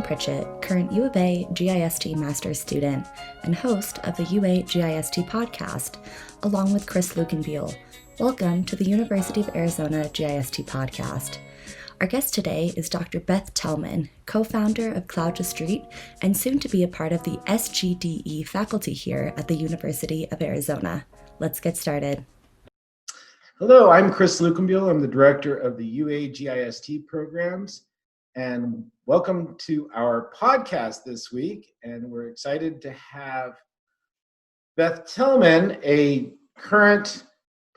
Pritchett, current U of A GIST master's student and host of the UA GIST podcast, along with Chris Lukenbiel. Welcome to the University of Arizona GIST podcast. Our guest today is Dr. Beth Tellman, co-founder of Cloud to Street and soon to be a part of the SGDE faculty here at the University of Arizona. Let's get started. Hello, I'm Chris Lukenbiel. I'm the director of the UA GIST programs, and welcome to our podcast this week. And we're excited to have Beth Tellman, a current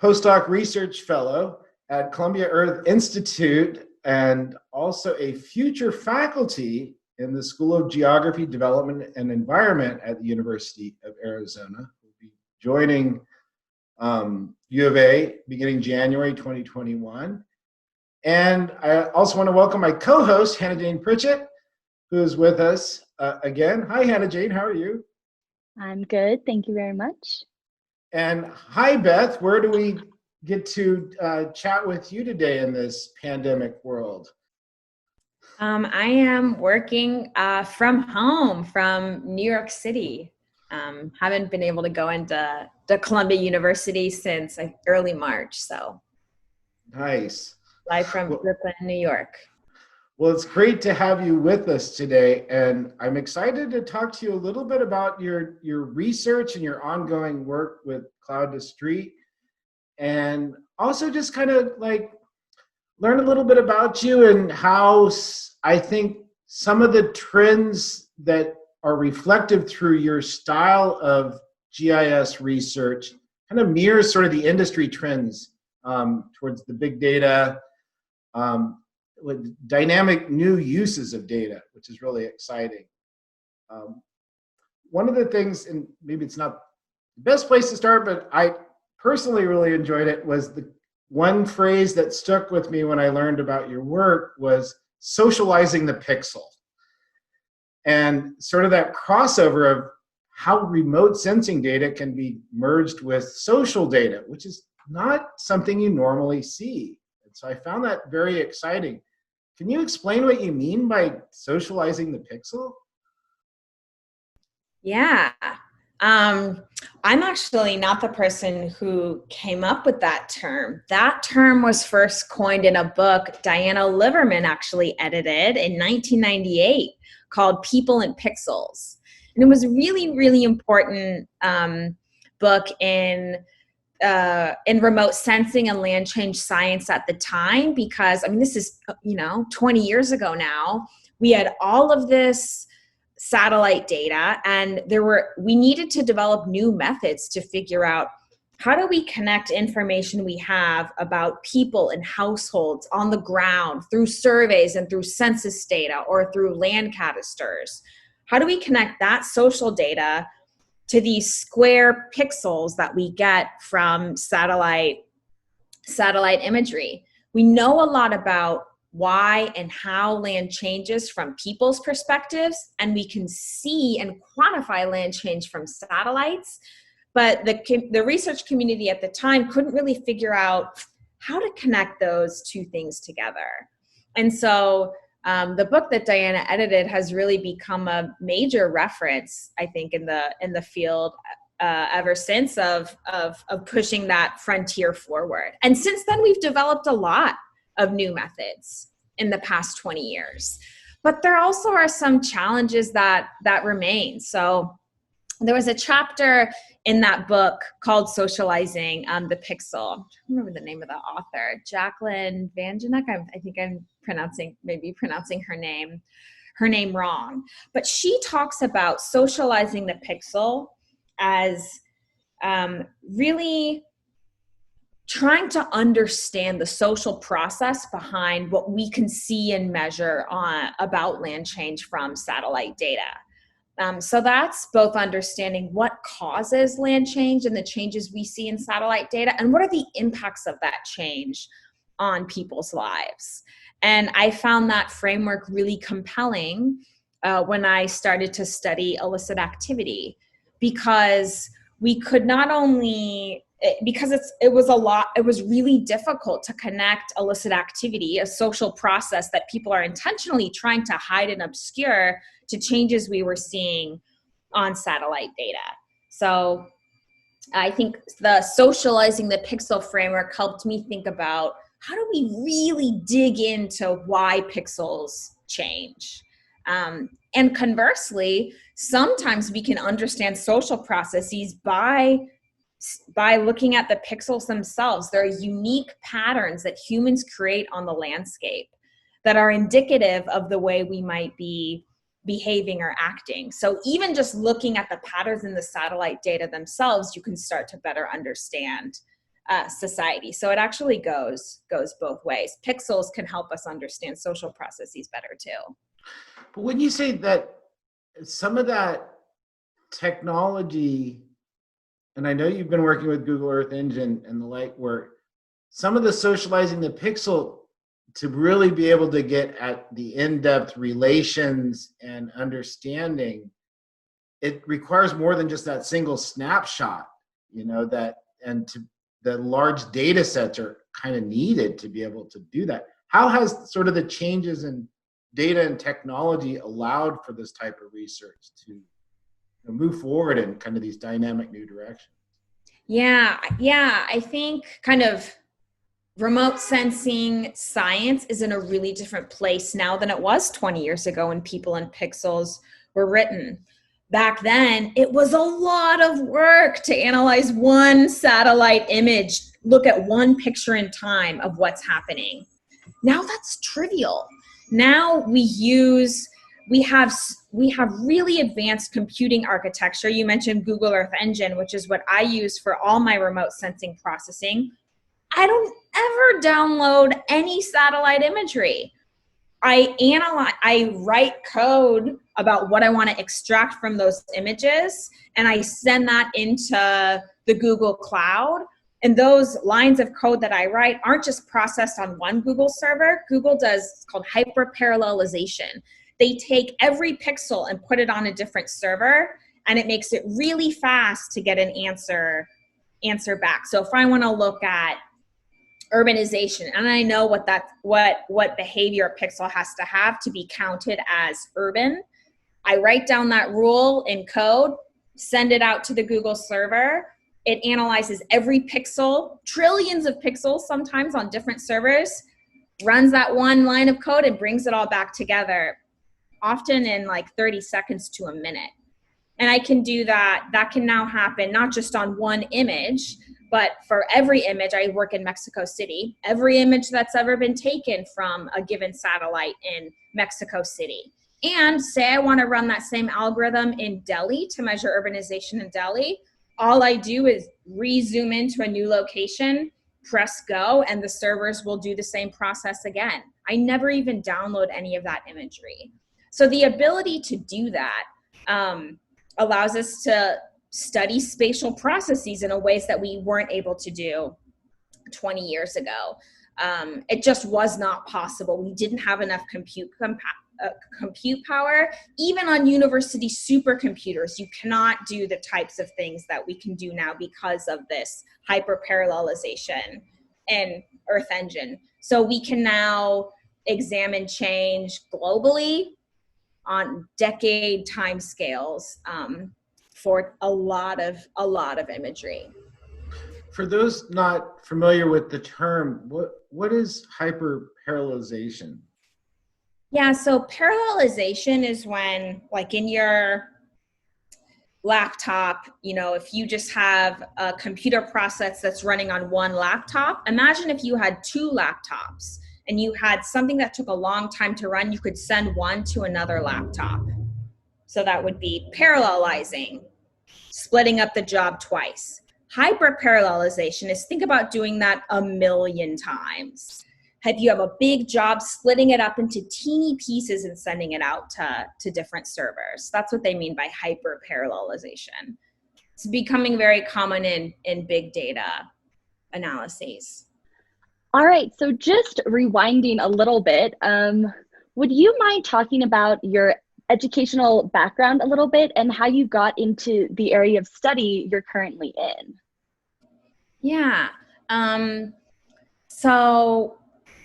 postdoc research fellow at Columbia Earth Institute and also a future faculty in the School of Geography, Development, and Environment at the University of Arizona. We'll be joining U of A beginning January 2021. And I also want to welcome my co-host, Hannah Jane Pritchett, who is with us again. Hi, Hannah Jane, how are you? I'm good, thank you very much. And hi, Beth, where do we get to chat with you today in this pandemic world? I am working from home from New York City. Haven't been able to go into Columbia University since early March, so. Nice. Live from Brooklyn, New York. Well, it's great to have you with us today, and I'm excited to talk to you a little bit about your research and your ongoing work with Cloud to Street, and also just kind of like learn a little bit about you and how I think some of the trends that are reflective through your style of GIS research kind of mirrors sort of the industry trends towards the big data, with dynamic new uses of data, which is really exciting. One of the things, and maybe it's not the best place to start, but I personally really enjoyed it, was the one phrase that stuck with me when I learned about your work was socializing the pixel. And sort of that crossover of how remote sensing data can be merged with social data, which is not something you normally see. And so I found that very exciting. Can you explain what you mean by socializing the pixel? Yeah. I'm actually not the person who came up with that term. That term was first coined in a book Diana Liverman actually edited in 1998 called People and Pixels. And it was a really, really important book in remote sensing and land change science at the time, because this is 20 years ago now. We had all of this satellite data, and we needed to develop new methods to figure out how do we connect information we have about people and households on the ground through surveys and through census data or through land cadasters. How do we connect that social data to these square pixels that we get from satellite imagery? We know a lot about why and how land changes from people's perspectives, and we can see and quantify land change from satellites, but the research community at the time couldn't really figure out how to connect those two things together. And so the book that Diana edited has really become a major reference, I think, in the field ever since of pushing that frontier forward. And since then, we've developed a lot of new methods in the past 20 years. But there also are some challenges that remain. So there was a chapter in that book called Socializing the Pixel. I don't remember the name of the author, Jacqueline Vangenek. I think I'm pronouncing her name wrong. But she talks about socializing the pixel as really trying to understand the social process behind what we can see and measure about land change from satellite data. So that's both understanding what causes land change and the changes we see in satellite data, and what are the impacts of that change on people's lives. And I found that framework really compelling when I started to study illicit activity, because we could not only because it was really difficult to connect illicit activity, a social process that people are intentionally trying to hide and obscure, to changes we were seeing on satellite data. So I think the Socializing the Pixel framework helped me think about, how do we really dig into why pixels change? And conversely, sometimes we can understand social processes by looking at the pixels themselves. There are unique patterns that humans create on the landscape that are indicative of the way we might be behaving or acting. So even just looking at the patterns in the satellite data themselves, you can start to better understand society. So it actually goes both ways. Pixels can help us understand social processes better too. But when you say that some of that technology, and I know you've been working with Google Earth Engine and the like, where some of the socializing the pixel, to really be able to get at the in-depth relations and understanding, it requires more than just that single snapshot, the large data sets are kind of needed to be able to do that. How has sort of the changes in data and technology allowed for this type of research to move forward in kind of these dynamic new directions? Yeah, I think kind of remote sensing science is in a really different place now than it was 20 years ago when People and Pixels were written. Back then, it was a lot of work to analyze one satellite image, look at one picture in time of what's happening. Now that's trivial. Now we have really advanced computing architecture. You mentioned Google Earth Engine, which is what I use for all my remote sensing processing. I don't ever download any satellite imagery. I write code about what I want to extract from those images, and I send that into the Google Cloud. And those lines of code that I write aren't just processed on one Google server. Google does, it's called hyper-parallelization. They take every pixel and put it on a different server, and it makes it really fast to get an answer back. So if I want to look at urbanization, and I know what behavior a pixel has to have to be counted as urban, I write down that rule in code, send it out to the Google server. It analyzes every pixel, trillions of pixels sometimes on different servers, runs that one line of code and brings it all back together, often in like 30 seconds to a minute. And I can do that. That can now happen not just on one image, but for every image. I work in Mexico City. Every image that's ever been taken from a given satellite in Mexico City. And say I want to run that same algorithm in Delhi to measure urbanization in Delhi. All I do is re-zoom into a new location, press go, and the servers will do the same process again. I never even download any of that imagery. So the ability to do that allows us to study spatial processes in a ways that we weren't able to do 20 years ago. It just was not possible. We didn't have enough compute power. Even on university supercomputers, you cannot do the types of things that we can do now because of this hyperparallelization in Earth Engine. So we can now examine change globally on decade timescales for a lot of imagery. For those not familiar with the term, what is hyperparallelization? Yeah, so parallelization is when, like in your laptop, if you just have a computer process that's running on one laptop, imagine if you had two laptops and you had something that took a long time to run, you could send one to another laptop. So that would be parallelizing, splitting up the job twice. Hyperparallelization is, think about doing that 1,000,000 times. If you have a big job, splitting it up into teeny pieces and sending it out to different servers. That's what they mean by hyperparallelization. It's becoming very common in big data analyses. All right, so just rewinding a little bit, would you mind talking about your educational background a little bit and how you got into the area of study you're currently in? Yeah. So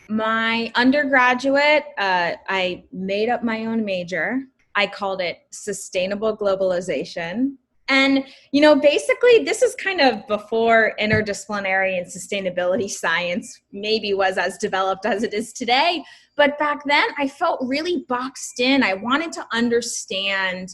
my undergraduate, I made up my own major. I called it Sustainable Globalization. And, basically this is kind of before interdisciplinary and sustainability science maybe was as developed as it is today. But back then I felt really boxed in. I wanted to understand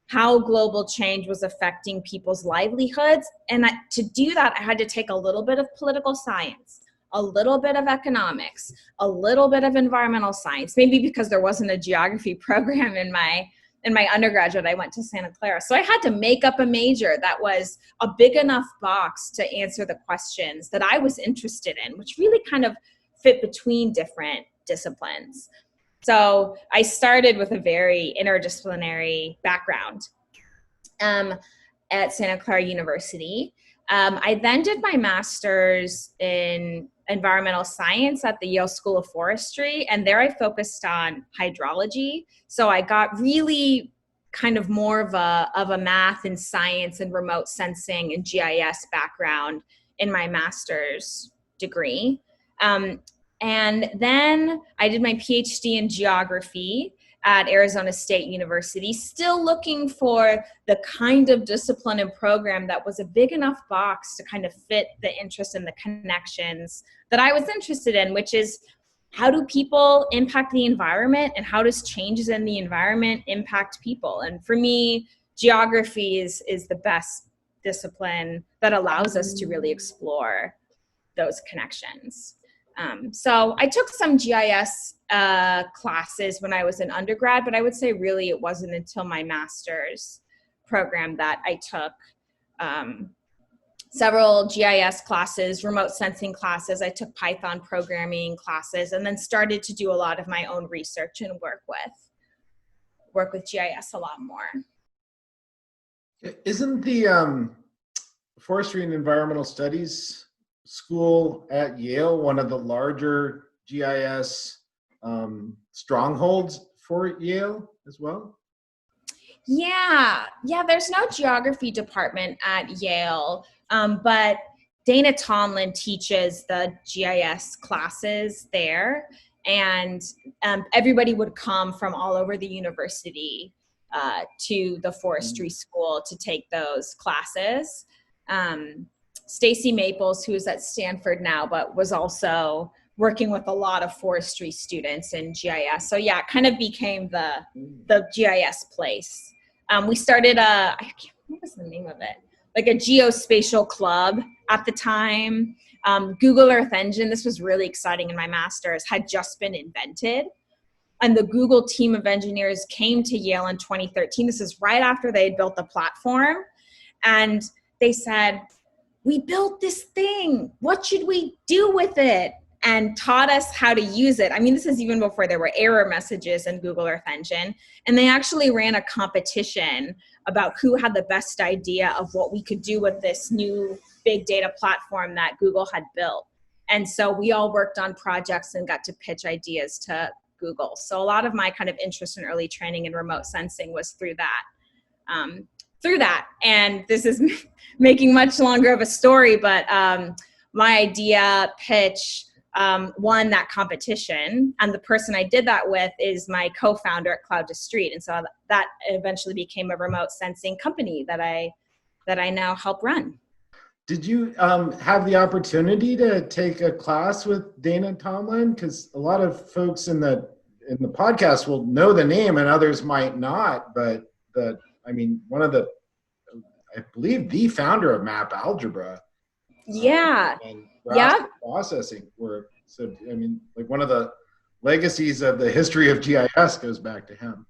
how global change was affecting people's livelihoods. And to do that, I had to take a little bit of political science, a little bit of economics, a little bit of environmental science, maybe because there wasn't a geography program in my undergraduate. I went to Santa Clara. So I had to make up a major that was a big enough box to answer the questions that I was interested in, which really kind of fit between different disciplines. So I started with a very interdisciplinary background at Santa Clara University. I then did my master's in environmental science at the Yale School of Forestry, and there I focused on hydrology. So I got really kind of more of a math and science and remote sensing and GIS background in my master's degree. And then I did my PhD in geography at Arizona State University, still looking for the kind of discipline and program that was a big enough box to kind of fit the interest and the connections that I was interested in, which is how do people impact the environment and how does changes in the environment impact people? And for me, geography is the best discipline that allows us to really explore those connections. So I took some GIS classes when I was in undergrad, but I would say really it wasn't until my master's program that I took several GIS classes, remote sensing classes. I took Python programming classes, and then started to do a lot of my own research and work with GIS a lot more. Isn't the Forestry and Environmental Studies School at Yale one of the larger GIS strongholds for Yale as well? Yeah, there's no geography department at Yale, but Dana Tomlin teaches the GIS classes there, and everybody would come from all over the university to the forestry school to take those classes. Stacy Maples, who is at Stanford now, but was also working with a lot of forestry students in GIS. So yeah, it kind of became the GIS place. We started what was the name of it? Like a geospatial club at the time. Google Earth Engine, this was really exciting in my master's, had just been invented. And the Google team of engineers came to Yale in 2013. This is right after they had built the platform. And they said, we built this thing. What should we do with it? And taught us how to use it. I mean, this is even before there were error messages in Google Earth Engine. And they actually ran a competition about who had the best idea of what we could do with this new big data platform that Google had built. And so we all worked on projects and got to pitch ideas to Google. So a lot of my kind of interest in early training and remote sensing was through that. And this is making much longer of a story, but my idea pitch won that competition, and the person I did that with is my co-founder at Cloud to Street, and so that eventually became a remote sensing company that I now help run. Did you have the opportunity to take a class with Dana Tomlin? Because a lot of folks in the podcast will know the name, and others might not. But one of the, I believe, the founder of Map Algebra. Yeah. And raster processing work. So, like one of the legacies of the history of GIS goes back to him.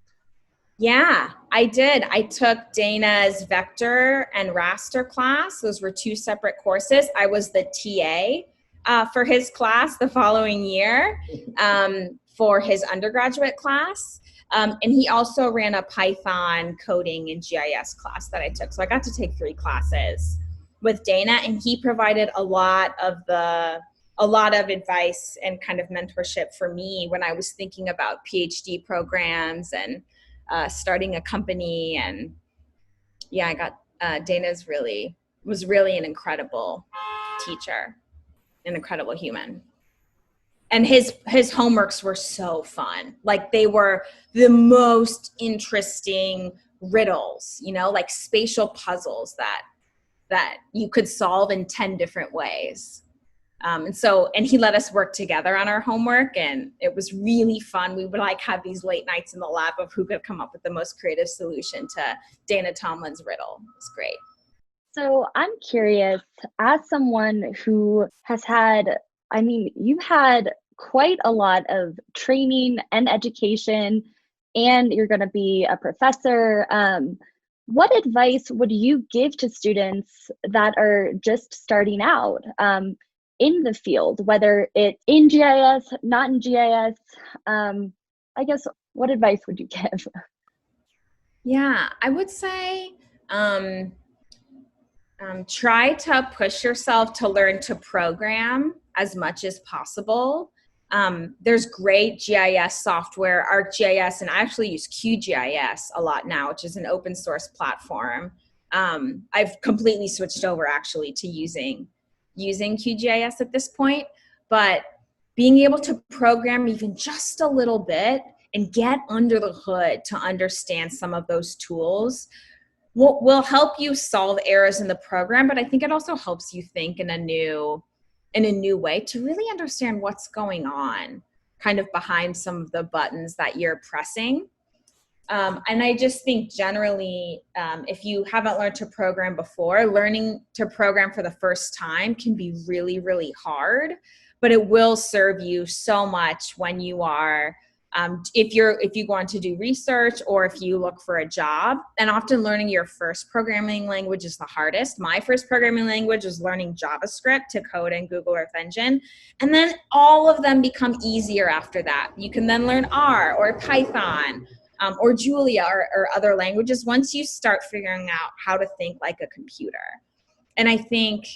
Yeah, I did. I took Dana's vector and raster class. Those were two separate courses. I was the TA for his class the following year for his undergraduate class. And he also ran a Python coding and GIS class that I took. So I got to take 3 classes with Dana, and he provided a lot of advice and kind of mentorship for me when I was thinking about PhD programs and starting a company. And yeah, I got Dana's was really an incredible teacher, an incredible human. And his homeworks were so fun. Like they were the most interesting riddles, like spatial puzzles that you could solve in 10 different ways. And he let us work together on our homework, and it was really fun. We would have these late nights in the lab of who could come up with the most creative solution to Dana Tomlin's riddle. It was great. So I'm curious, as someone who has had, you've had quite a lot of training and education, and you're going to be a professor. What advice would you give to students that are just starting out in the field, whether it's in GIS, not in GIS? I guess, what advice would you give? Yeah, I would say try to push yourself to learn to program as much as possible. There's great GIS software, ArcGIS, and I actually use QGIS a lot now, which is an open source platform. I've completely switched over actually to using QGIS at this point, but being able to program even just a little bit and get under the hood to understand some of those tools will help you solve errors in the program, but I think it also helps you think in a new way to really understand what's going on kind of behind some of the buttons that you're pressing. And I just think generally, if you haven't learned to program before, learning to program for the first time can be really, really hard, but it will serve you so much when you are, if you go on to do research or if you look for a job. And often learning your first programming language is the hardest. My first programming language was learning JavaScript to code in Google Earth Engine. And then all of them become easier after that. You can then learn R or Python or Julia or other languages once you start figuring out how to think like a computer. And I think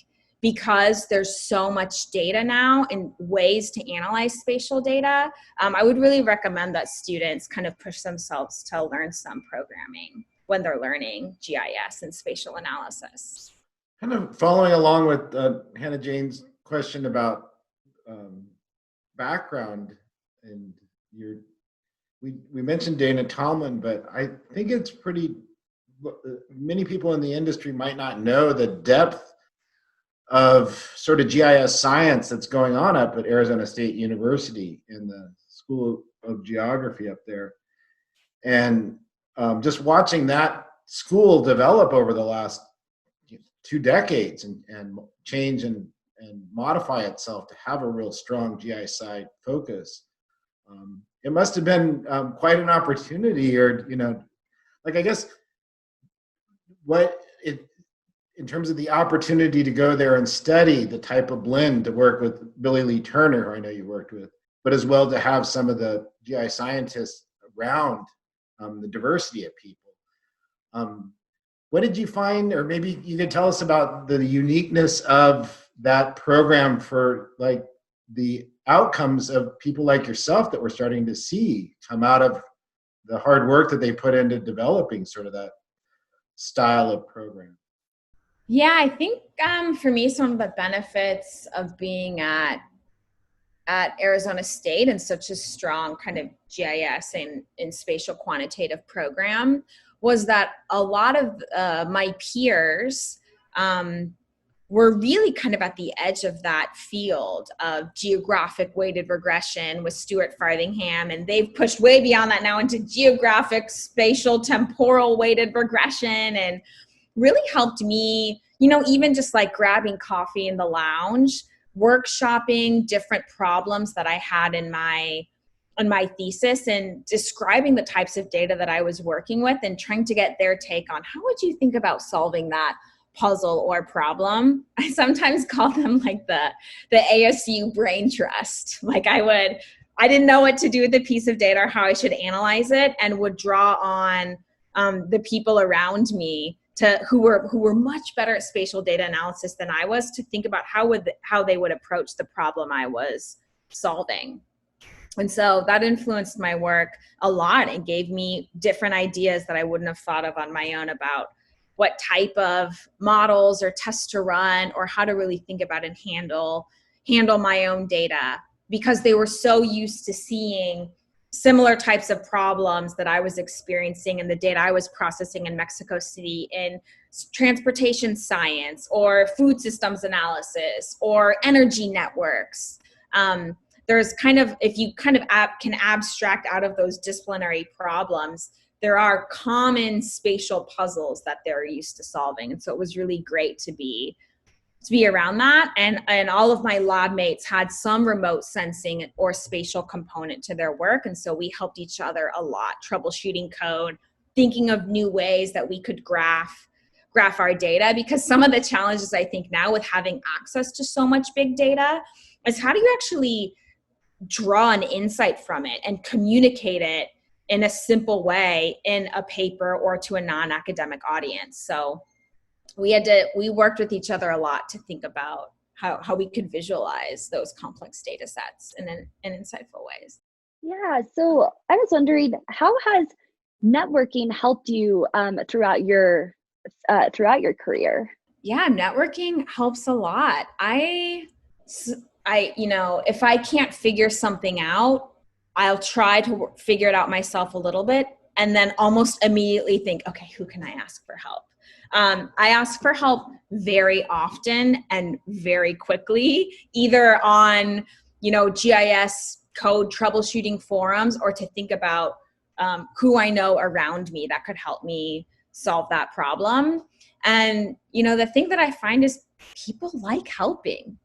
because there's so much data now and ways to analyze spatial data, I would really recommend that students kind of push themselves to learn some programming when they're learning GIS and spatial analysis. Kind of following along with Hannah Jane's question about background, and we mentioned Dana Tallman, but I think it's many people in the industry might not know the depth of sort of GIS science that's going on up at Arizona State University in the School of Geography up there. And just watching that school develop over the last 2 decades and change and modify itself to have a real strong GIS side focus. It must have been quite an opportunity, or, I guess in terms of the opportunity to go there and study the type of blend, to work with Billy Lee Turner, who I know you worked with, but as well to have some of the GI scientists around, the diversity of people. What did you find, or maybe you could tell us about the uniqueness of that program for like the outcomes of people like yourself that we're starting to see come out of the hard work that they put into developing sort of that style of program? Yeah, I think for me, some of the benefits of being at Arizona State and such a strong kind of GIS and spatial quantitative program was that a lot of my peers were really kind of at the edge of that field of geographic weighted regression with Stuart Farthingham, and they've pushed way beyond that now into geographic spatial temporal weighted regression, and really helped me, even just like grabbing coffee in the lounge, workshopping different problems that I had in my thesis and describing the types of data that I was working with and trying to get their take on how would you think about solving that puzzle or problem. I sometimes call them like the ASU brain trust. Like I didn't know what to do with the piece of data or how I should analyze it, and would draw on the people around me who were much better at spatial data analysis than I was, to think about how they would approach the problem I was solving. And so that influenced my work a lot and gave me different ideas that I wouldn't have thought of on my own about what type of models or tests to run, or how to really think about and handle my own data, because they were so used to seeing similar types of problems that I was experiencing in the data I was processing in Mexico City in transportation science or food systems analysis or energy networks. There's kind of, if you kind of can abstract out of those disciplinary problems, there are common spatial puzzles that they're used to solving. And so it was really great to be around that. And all of my lab mates had some remote sensing or spatial component to their work. And so we helped each other a lot, troubleshooting code, thinking of new ways that we could graph our data, because some of the challenges I think now with having access to so much big data is, how do you actually draw an insight from it and communicate it in a simple way in a paper or to a non-academic audience? So we worked with each other a lot to think about how we could visualize those complex data sets in insightful ways. Yeah, so I was wondering, how has networking helped you throughout your career? Yeah, networking helps a lot. If I can't figure something out, I'll try to figure it out myself a little bit, and then almost immediately think, okay, who can I ask for help? I ask for help very often and very quickly, either on, GIS code troubleshooting forums, or to think about who I know around me that could help me solve that problem. And, the thing that I find is people like helping.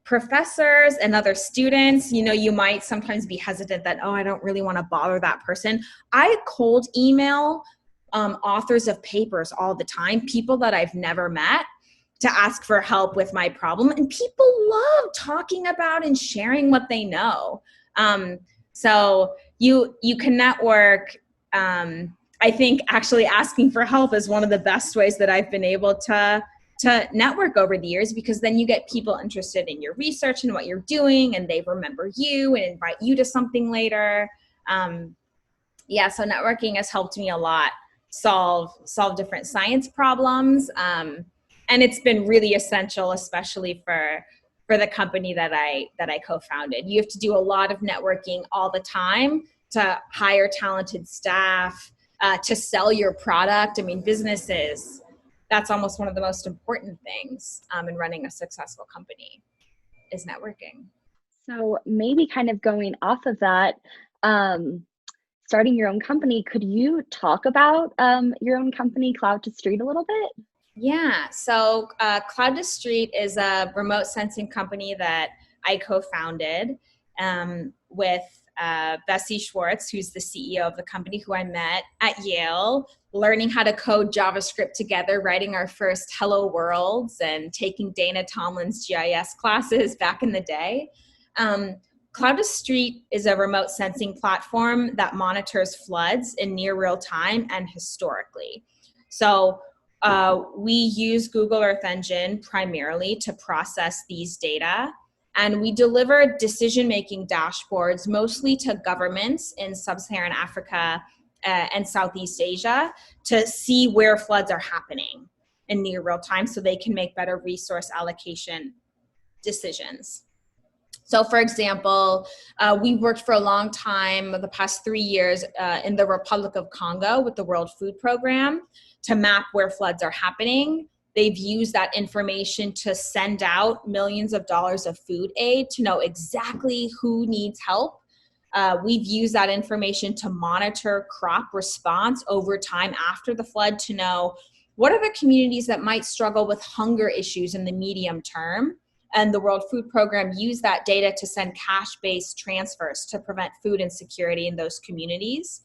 Professors and other students, you might sometimes be hesitant that, oh, I don't really want to bother that person. I cold email authors of papers all the time, people that I've never met, to ask for help with my problem. And people love talking about and sharing what they know. So you can network. I think actually asking for help is one of the best ways that I've been able to network over the years, because then you get people interested in your research and what you're doing, and they remember you and invite you to something later. So networking has helped me a lot solve different science problems. And it's been really essential, especially for the company that I co-founded. You have to do a lot of networking all the time to hire talented staff, to sell your product. I mean, businesses, that's almost one of the most important things in running a successful company, is networking. So maybe kind of going off of that, starting your own company, could you talk about your own company, Cloud to Street, a little bit? Yeah, so Cloud to Street is a remote sensing company that I co-founded with Bessie Schwartz, who's the CEO of the company, who I met at Yale, learning how to code JavaScript together, writing our first Hello Worlds, and taking Dana Tomlin's GIS classes back in the day. Cloud to Street is a remote sensing platform that monitors floods in near real time and historically. So we use Google Earth Engine primarily to process these data, and we deliver decision-making dashboards mostly to governments in sub-Saharan Africa and Southeast Asia to see where floods are happening in near real time, so they can make better resource allocation decisions. So for example, we worked for a long time, the past 3 years, in the Republic of Congo with the World Food Program to map where floods are happening. They've used that information to send out millions of dollars of food aid to know exactly who needs help. We've used that information to monitor crop response over time after the flood to know what are the communities that might struggle with hunger issues in the medium term. And the World Food Program used that data to send cash-based transfers to prevent food insecurity in those communities.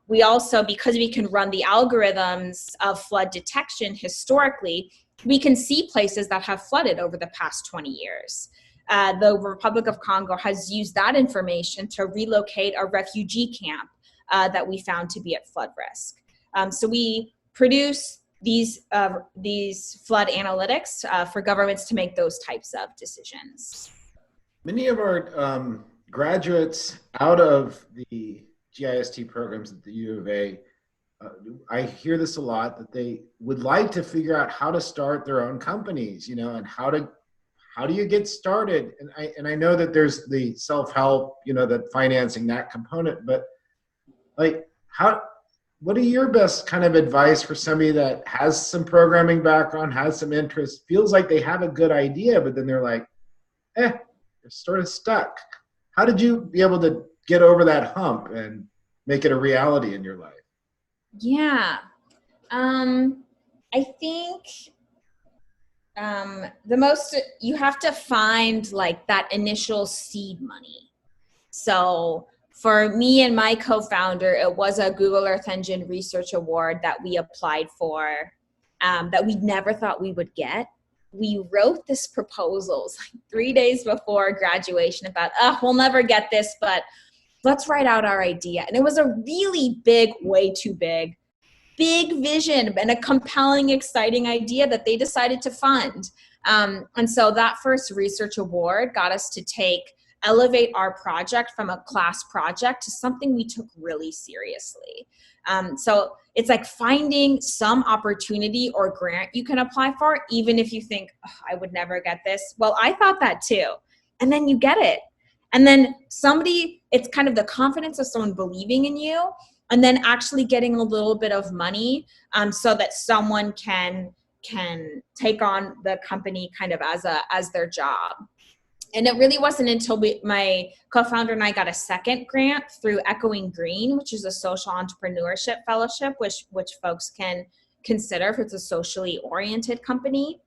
We also, because we can run the algorithms of flood detection historically, we can see places that have flooded over the past 20 years. The Republic of Congo has used that information to relocate a refugee camp that we found to be at flood risk. So we produce these flood analytics for governments to make those types of decisions. Many of our graduates out of the GIST programs at the U of A I hear this a lot, that they would like to figure out how to start their own companies, and how do you get started? And I know that there's the self-help, that financing, that component, but like what are your best kind of advice for somebody that has some programming background, has some interest, feels like they have a good idea, but then they're like, they're sort of stuck. How did you be able to get over that hump and make it a reality in your life? Yeah. I think you have to find like that initial seed money. So for me and my co-founder, it was a Google Earth Engine Research Award that we applied for, that we never thought we would get. We wrote this proposals like 3 days before graduation about, we'll never get this, but let's write out our idea. And it was a really big, way too big vision and a compelling, exciting idea that they decided to fund. And so that first research award got us to elevate our project from a class project to something we took really seriously. So it's like finding some opportunity or grant you can apply for, even if you think, I would never get this. Well, I thought that too. And then you get it. And then it's kind of the confidence of someone believing in you, and then actually getting a little bit of money so that someone can take on the company kind of as their job. And it really wasn't until my co-founder and I got a second grant through Echoing Green, which is a social entrepreneurship fellowship, which folks can consider if it's a socially oriented company.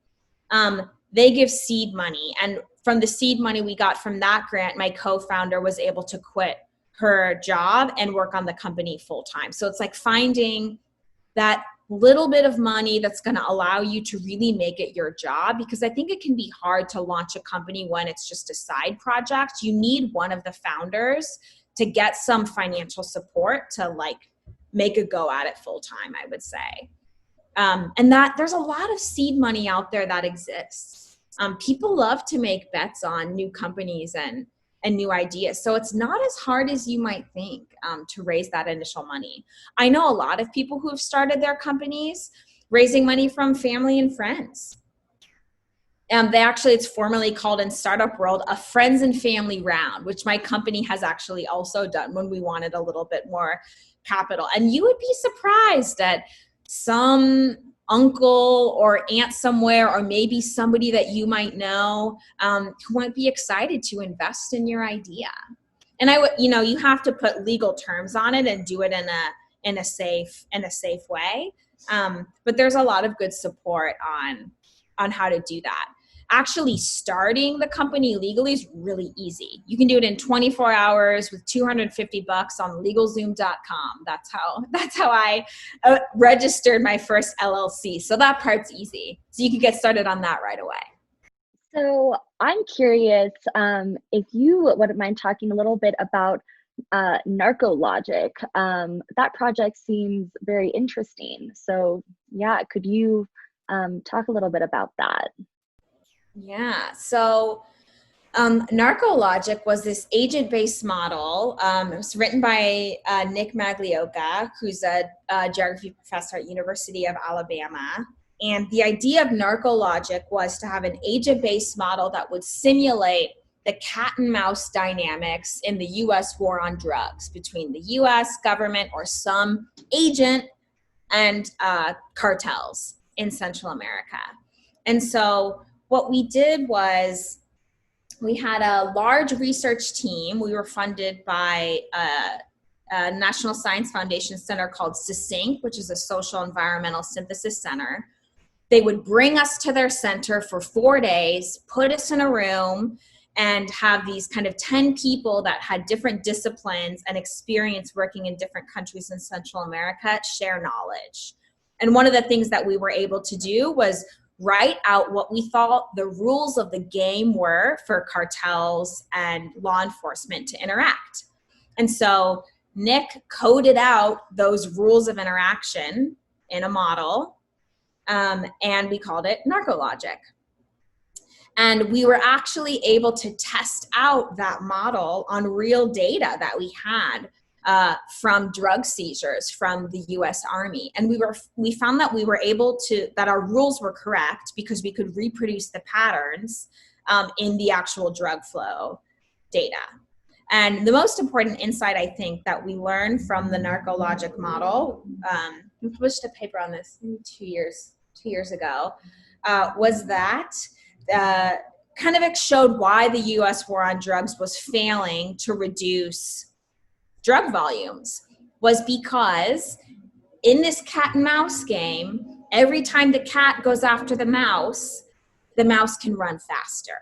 They give seed money. And from the seed money we got from that grant, my co-founder was able to quit her job and work on the company full time. So it's like finding that little bit of money that's going to allow you to really make it your job, because I think it can be hard to launch a company when it's just a side project. You need one of the founders to get some financial support to like make a go at it full time, I would say. And that there's a lot of seed money out there that exists. People love to make bets on new companies and new ideas. So it's not as hard as you might think to raise that initial money. I know a lot of people who have started their companies raising money from family and friends. It's formally called in startup world a friends and family round, which my company has actually also done when we wanted a little bit more capital. And you would be surprised at some uncle or aunt somewhere, or maybe somebody that you might know who might be excited to invest in your idea. And you have to put legal terms on it and do it in a safe way. But there's a lot of good support on how to do that. Actually starting the company legally is really easy. You can do it in 24 hours with $250 on LegalZoom.com. That's how I registered my first LLC. So that part's easy. So you can get started on that right away. So I'm curious if you wouldn't mind talking a little bit about Narcologic. That project seems very interesting. So yeah, could you talk a little bit about that? Yeah, so Narcologic was this agent-based model. It was written by Nick Maglioka, who's a geography professor at University of Alabama. And the idea of Narcologic was to have an agent-based model that would simulate the cat and mouse dynamics in the U.S. war on drugs between the U.S. government or some agent and cartels in Central America. And so what we did was we had a large research team. We were funded by a National Science Foundation center called SUCCINCT, which is a social environmental synthesis center. They would bring us to their center for 4 days, put us in a room, and have these kind of 10 people that had different disciplines and experience working in different countries in Central America share knowledge. And one of the things that we were able to do was write out what we thought the rules of the game were for cartels and law enforcement to interact. And so Nick coded out those rules of interaction in a model, and we called it Narcologic. And we were actually able to test out that model on real data that we had from drug seizures from the U.S. Army. And we found that we were able to, that our rules were correct because we could reproduce the patterns in the actual drug flow data. And the most important insight, I think, that we learned from the Narcologic model, we published a paper on this 2 years ago, was that kind of showed why the U.S. war on drugs was failing to reduce drug volumes, was because in this cat and mouse game, every time the cat goes after the mouse can run faster.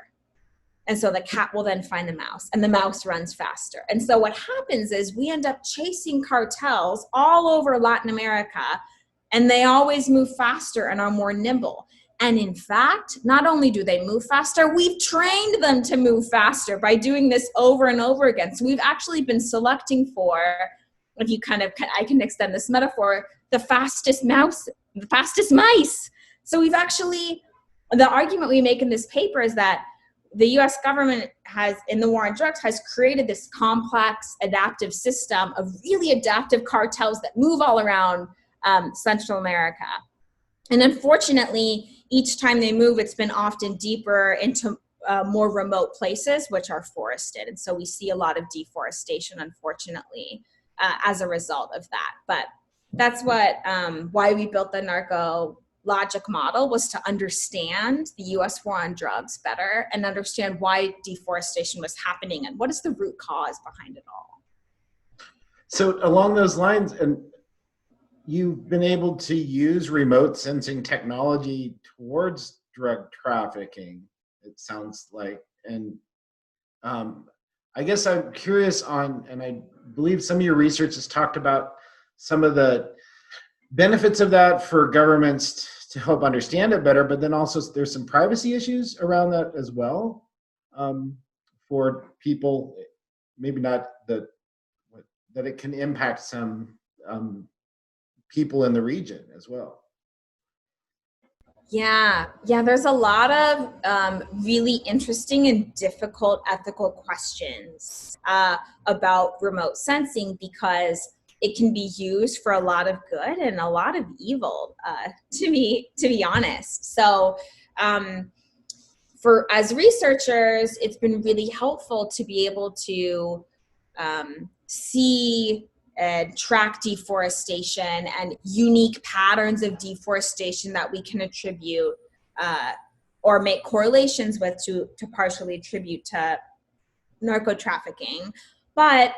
And so the cat will then find the mouse, and the mouse runs faster. And so what happens is we end up chasing cartels all over Latin America, and they always move faster and are more nimble. And in fact, not only do they move faster, we've trained them to move faster by doing this over and over again. So we've actually been selecting for, if you I can extend this metaphor, the fastest mice. So we've actually, the argument we make in this paper is that the US government has, in the war on drugs, has created this complex adaptive system of really adaptive cartels that move all around Central America. And unfortunately, each time they move, it's been often deeper into more remote places, which are forested. And so we see a lot of deforestation, unfortunately, as a result of that. But that's what why we built the Narcologic model, was to understand the U.S. war on drugs better and understand why deforestation was happening and what is the root cause behind it all. So along those lines, and you've been able to use remote sensing technology towards drug trafficking, it sounds like. And I guess I'm curious on, and I believe some of your research has talked about some of the benefits of that for governments to help understand it better, but then also there's some privacy issues around that as well, for people, maybe not that it can impact some people in the region as well. Yeah, there's a lot of really interesting and difficult ethical questions about remote sensing, because it can be used for a lot of good and a lot of evil, to be honest. So as researchers, it's been really helpful to be able to see and track deforestation and unique patterns of deforestation that we can attribute or make correlations with to partially attribute to narco trafficking. But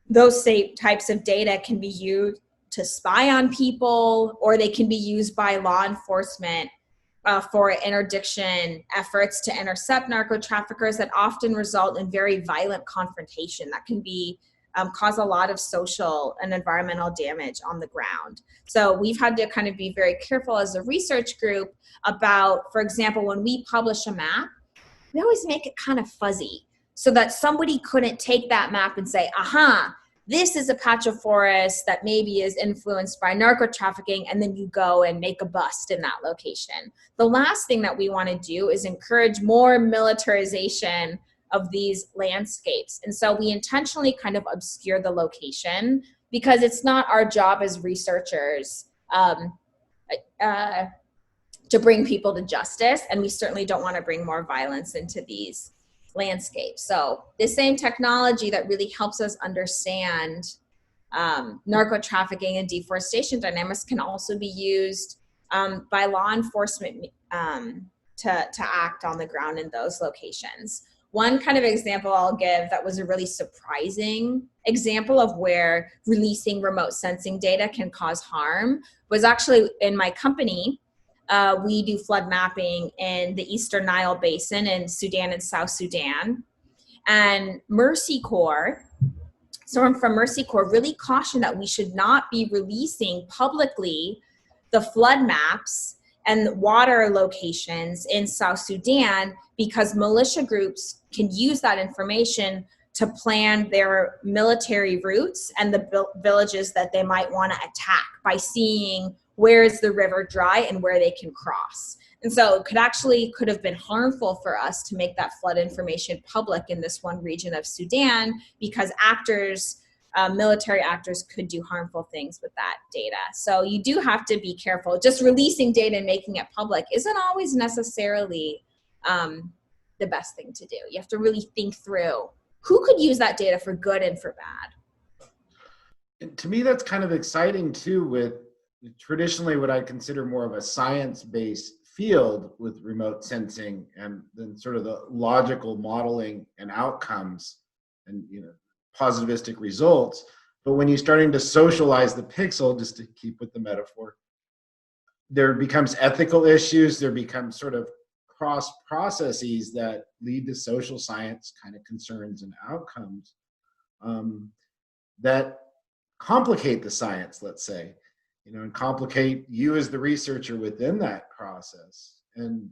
those same types of data can be used to spy on people, or they can be used by law enforcement for interdiction efforts to intercept narco traffickers that often result in very violent confrontation that can be cause a lot of social and environmental damage on the ground. So we've had to kind of be very careful as a research group about, for example, when we publish a map, we always make it kind of fuzzy so that somebody couldn't take that map and say, aha, this is a patch of forest that maybe is influenced by narco trafficking, and then you go and make a bust in that location. The last thing that we want to do is encourage more militarization of these landscapes. And so we intentionally kind of obscure the location, because it's not our job as researchers to bring people to justice, and we certainly don't want to bring more violence into these landscapes. So the same technology that really helps us understand narco trafficking and deforestation dynamics can also be used by law enforcement to act on the ground in those locations. One kind of example I'll give that was a really surprising example of where releasing remote sensing data can cause harm was actually in my company. We do flood mapping in the Eastern Nile Basin in Sudan and South Sudan. And Mercy Corps, someone from Mercy Corps really cautioned that we should not be releasing publicly the flood maps and water locations in South Sudan, because militia groups can use that information to plan their military routes and the villages that they might want to attack by seeing where is the river dry and where they can cross. And so it could have been harmful for us to make that flood information public in this one region of Sudan, because actors military actors could do harmful things with that data. So you do have to be careful. Just releasing data and making it public isn't always necessarily the best thing to do. You have to really think through who could use that data for good and for bad. And to me, that's kind of exciting too, with traditionally what I consider more of a science-based field with remote sensing, and then sort of the logical modeling and outcomes and positivistic results. But when you're starting to socialize the pixel, just to keep with the metaphor, there becomes ethical issues, there becomes sort of cross processes that lead to social science kind of concerns and outcomes that complicate the science, let's say, and complicate you as the researcher within that process. And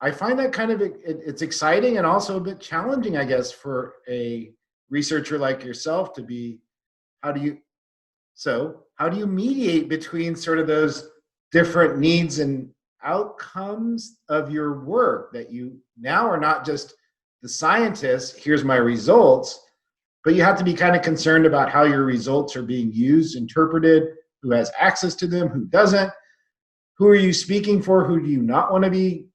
I find that kind of, it's exciting and also a bit challenging, I guess, for a researcher like yourself to be, how do you mediate between sort of those different needs and outcomes of your work, that you now are not just the scientist, here's my results, but you have to be kind of concerned about how your results are being used, interpreted, who has access to them, who doesn't, who are you speaking for, who do you not want to be,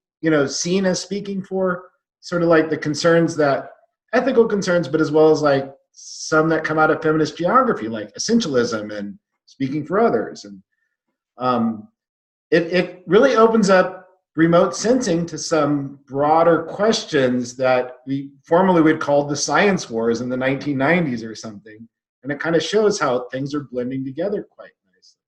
seen as speaking for, sort of like the concerns that, ethical concerns, but as well as like some that come out of feminist geography, like essentialism and speaking for others. And it really opens up remote sensing to some broader questions that we formerly would call the science wars in the 1990s or something. And it kind of shows how things are blending together quite nicely.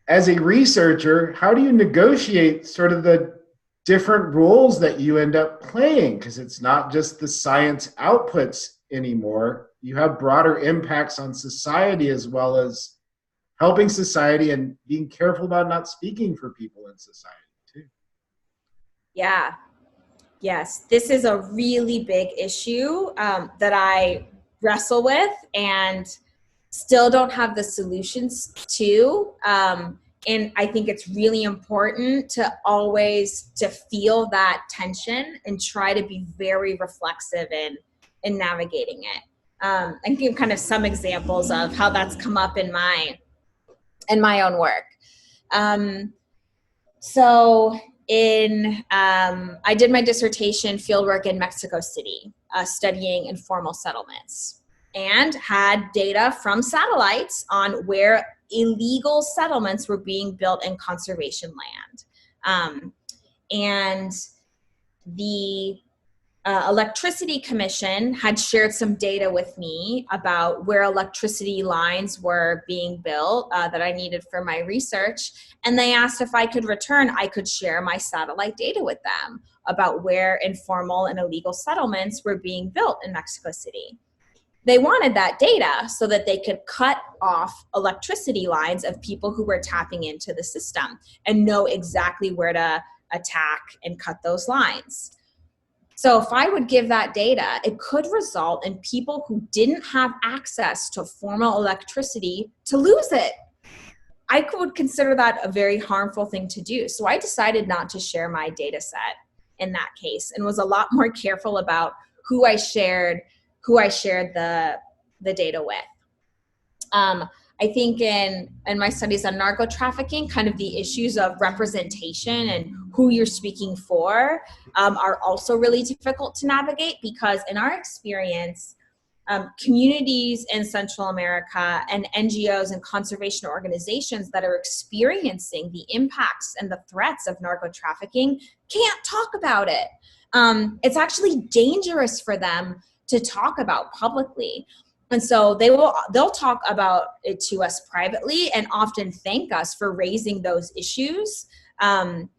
As a researcher, how do you negotiate sort of the different roles that you end up playing? Because it's not just the science outputs anymore. You have broader impacts on society, as well as helping society and being careful about not speaking for people in society too. Yeah. Yes. This is a really big issue that I wrestle with and still don't have the solutions to. And I think it's really important to always to feel that tension and try to be very reflexive in navigating it. And give kind of some examples of how that's come up in my own work. I did my dissertation fieldwork in Mexico City, studying informal settlements, and had data from satellites on where illegal settlements were being built in conservation land. And the Electricity Commission had shared some data with me about where electricity lines were being built that I needed for my research. And they asked if I could share my satellite data with them about where informal and illegal settlements were being built in Mexico City. They wanted that data so that they could cut off electricity lines of people who were tapping into the system and know exactly where to attack and cut those lines. So if I would give that data, it could result in people who didn't have access to formal electricity to lose it. I would consider that a very harmful thing to do. So I decided not to share my data set in that case, and was a lot more careful about who I shared the data with. I think in my studies on narco trafficking, kind of the issues of representation and who you're speaking for are also really difficult to navigate, because in our experience, communities in Central America and NGOs and conservation organizations that are experiencing the impacts and the threats of narco trafficking can't talk about it. It's actually dangerous for them to talk about publicly. And so they'll talk about it to us privately and often thank us for raising those issues. And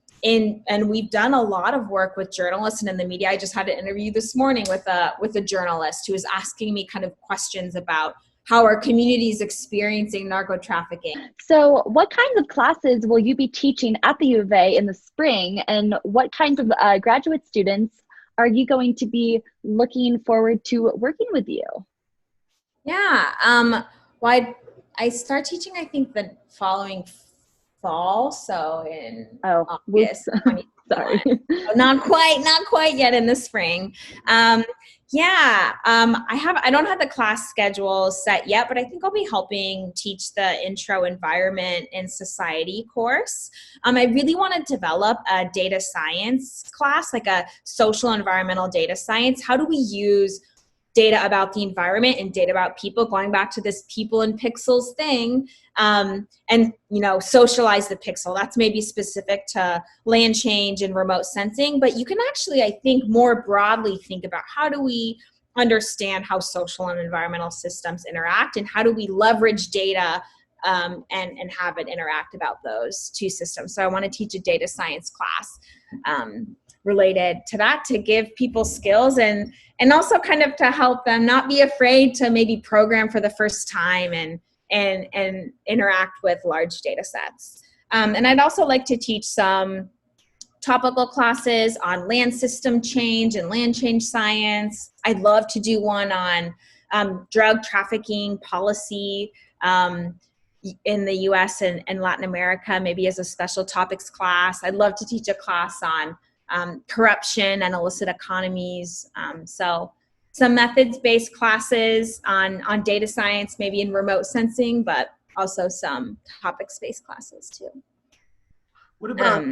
we've done a lot of work with journalists and in the media. I just had an interview this morning with a journalist who was asking me kind of questions about how our community is experiencing narco trafficking. So what kinds of classes will you be teaching at the U of A in the spring, and what kinds of graduate students are you going to be looking forward to working with you? Yeah, I start teaching, I think, the following fall, so in August 2021. Sorry. Not quite yet in the spring. Yeah, I don't have the class schedule set yet, but I think I'll be helping teach the intro environment and society course. I really want to develop a data science class, like a social environmental data science. How do we use data about the environment and data about people, going back to this people and pixels thing, and socialize the pixel. That's maybe specific to land change and remote sensing, but you can actually, I think, more broadly think about how do we understand how social and environmental systems interact, and how do we leverage data and have it interact about those two systems. So I want to teach a data science class related to that, to give people skills and also kind of to help them not be afraid to maybe program for the first time and interact with large data sets. And I'd also like to teach some topical classes on land system change and land change science. I'd love to do one on drug trafficking policy in the US and Latin America, maybe as a special topics class. I'd love to teach a class on corruption and illicit economies. So some methods-based classes on data science, maybe in remote sensing, but also some topics-based classes too. What about?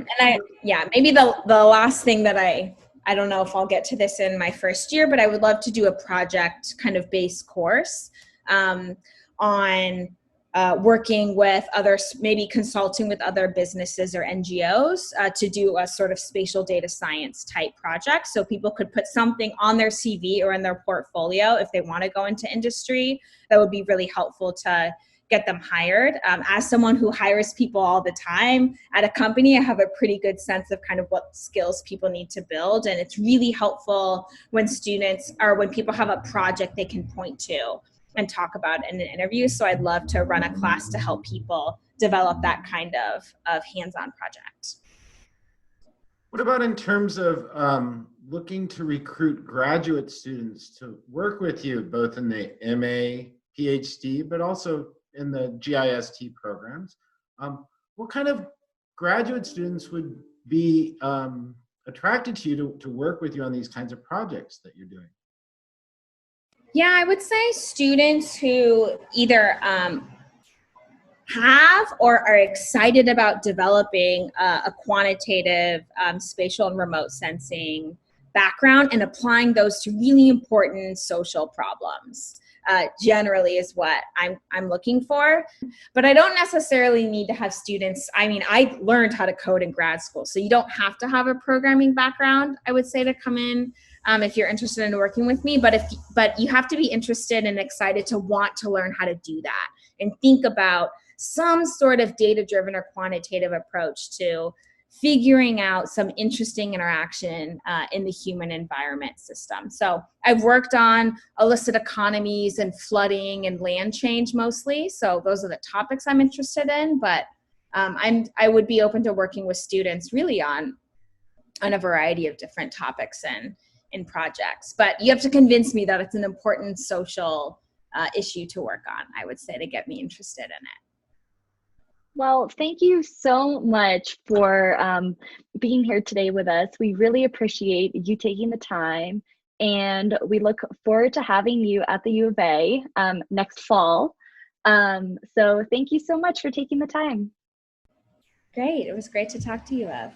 Maybe the last thing that I don't know if I'll get to this in my first year, but I would love to do a project kind of based course on working with others, maybe consulting with other businesses or NGOs to do a sort of spatial data science type project. So people could put something on their CV or in their portfolio if they want to go into industry. That would be really helpful to get them hired. As someone who hires people all the time at a company, I have a pretty good sense of kind of what skills people need to build. And it's really helpful when students or when people have a project they can point to and talk about in an interview. So I'd love to run a class to help people develop that kind of hands-on project. What about in terms of looking to recruit graduate students to work with you, both in the MA, PhD, but also in the GIST programs? What kind of graduate students would be attracted to you to work with you on these kinds of projects that you're doing? Yeah, I would say students who either have or are excited about developing a quantitative spatial and remote sensing background and applying those to really important social problems. Generally is what I'm looking for. But I don't necessarily need to have students. I mean, I learned how to code in grad school, so you don't have to have a programming background, I would say, to come in if you're interested in working with me. But you have to be interested and excited to want to learn how to do that and think about some sort of data-driven or quantitative approach to figuring out some interesting interaction in the human environment system. So I've worked on illicit economies and flooding and land change mostly. So those are the topics I'm interested in, but I would be open to working with students really on a variety of different topics and in projects. But you have to convince me that it's an important social issue to work on, I would say, to get me interested in it. Well, thank you so much for being here today with us. We really appreciate you taking the time, and we look forward to having you at the U of A next fall. So thank you so much for taking the time. Great. It was great to talk to you, Beth.